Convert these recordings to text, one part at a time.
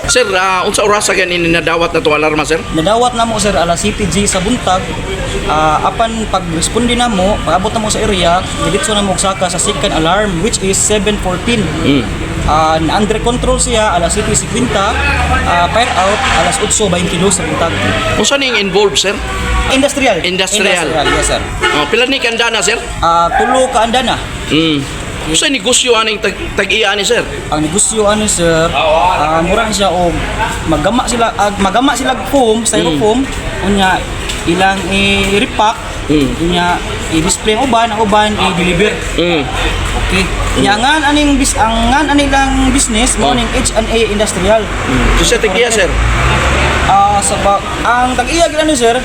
Sir, unsa oras sa ganin nadawat na to alarma, sir? Nadawat na mo sir alas 7:00 sa buntag. Apan pag-responde na mo, pag-abot na mo sa area, diretso na mo saka sa second alarm which is 7:14. Na-under control siya alas 7:50, fire out alas 8:22 sa buntag. Unsa ning involved, sir? Industrial. Industrial. Yes sir. Pila ni kandana, sir? Tulo ka anda na. Unsa negosyo aning tag-iya ni, sir? Ang negosyo ani sir, mura ni siya og magama sila foam, styrofoam, unya ilang i-repack, unya i-display ang uban i-deliver. Okay. Yangan aning anilang business mo ning H&A Industrial. So sa tag-iya, sir? Ang tag-iya gid ani sir,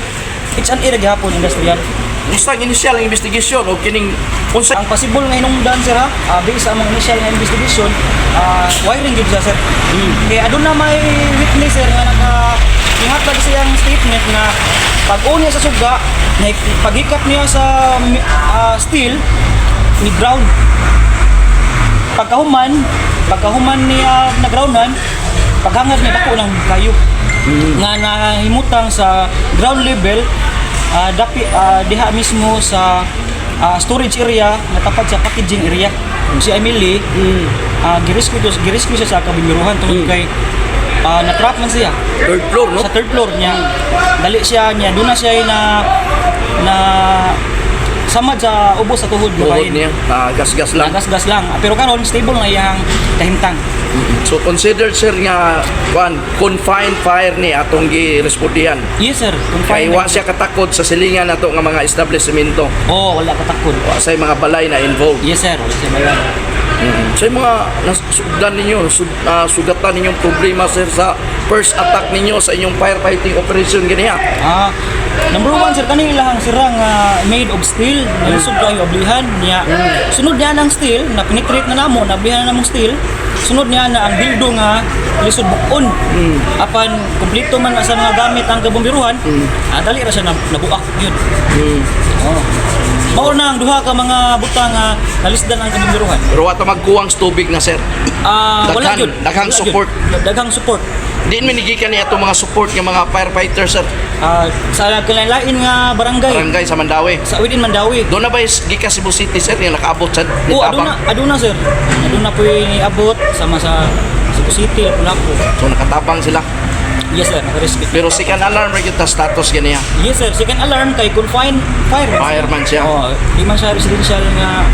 H&A ra gihapon industrial. Unsa ang initial investigation o kining unsa Ang possible nga hinungdan sir based sa among initial nga investigation, wiring gid siya sir. Kaya aduna may witness sir nga nakahatag siyang statement na pag-unya sa suga, na pagikap niya sa steel ni ground. Pagkahuman niya na groundan, paghangad niya dako ng kayo nga nahimutang sa ground level, diha mismo sa storage area na tapat sa packaging area. Si Emily, girescue siya sa kabimiruhan tungkol kay na-trap man siya. third floor, no? Sa third floor niya. Dali siya niya, doon na siya na samad sa ubos sa tuhod Tuhod niya, gas-gas lang. Gas lang. Pero karon stable na iyang kahimtang. So considered, sir, nga confined fire ni atong gi-respondihan. Yes sir. Kay wa siya katakot sa silingan nato nga mga establishmento. Wala katakot. Wa say mga balay na involved. Yes sir, wala siya bayan. Sa mga nasugdan ninyo, sugatan ninyong problema, sir, sa first attack ninyo sa inyong firefighting operation ganiya. Number one sir, kanil lahang sirang made of steel, nalusog kayo oblihan niya. Sunod niya ng steel, na penetrate na namo, nablihan na namong steel. Sunod niya na ang bildo nga lisod bukon. Apan kumpleto man sa mga gamit ang kabombiruhan, dali ra siya nabuak yun. Mao na ang duha ka mga butang nalisdan ang kabombiruhan. Pero wa ta magkuwang sa tubig na, sir. Wala yun. Daghang support. Daghang support. Diin manigikan ni atong mga support ng mga firefighters, sir. Sa kalain nga barangay. Barangay sa Mandawi. Sa within Mandawi. Doon na ba gikan Cebu City, sir, yung nakaabot sa Tabang? Aduna sir. Aduna po abot sama sa Cebu City, Lapu-Lapu. So nakatabang sila. Yes sir, naka-rescue. Pero second alarm rin yung status ganiya. Yes sir, second alarm kay confined fireman. Fireman siya. Di man siya residential nga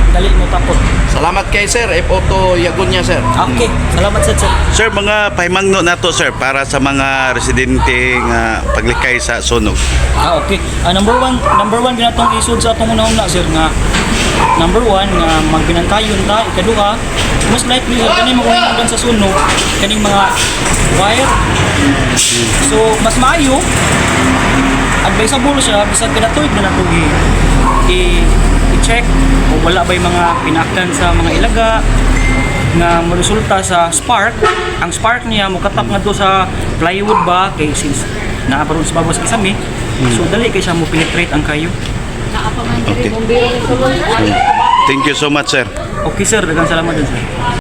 dali mo tapos. Salamat kay sir, Epoto Yagunya, sir. Okay, salamat sir. Sir, mga pahimangno nato sir para sa mga residente nga paglikay sa sunog. Okay. Number one ginatong isud sa atong una-una sir nga number one nga magbinantayon ta, ikaduha most likely sir kani makuhinungdan sa sunog kaning mga wire. So mas maayo advisable siya bisag kanatuig na nato i-check kung wala ba'y mga pinakdan sa mga ilaga nga resulta sa spark. Ang spark niya mukatap nga to sa plywood ba kay since naaparon sa bawas kisami. So dali kay siya mo penetrate ang kayo. Okay. Thank you so much sir. Okay sir, daghang salamat din sir.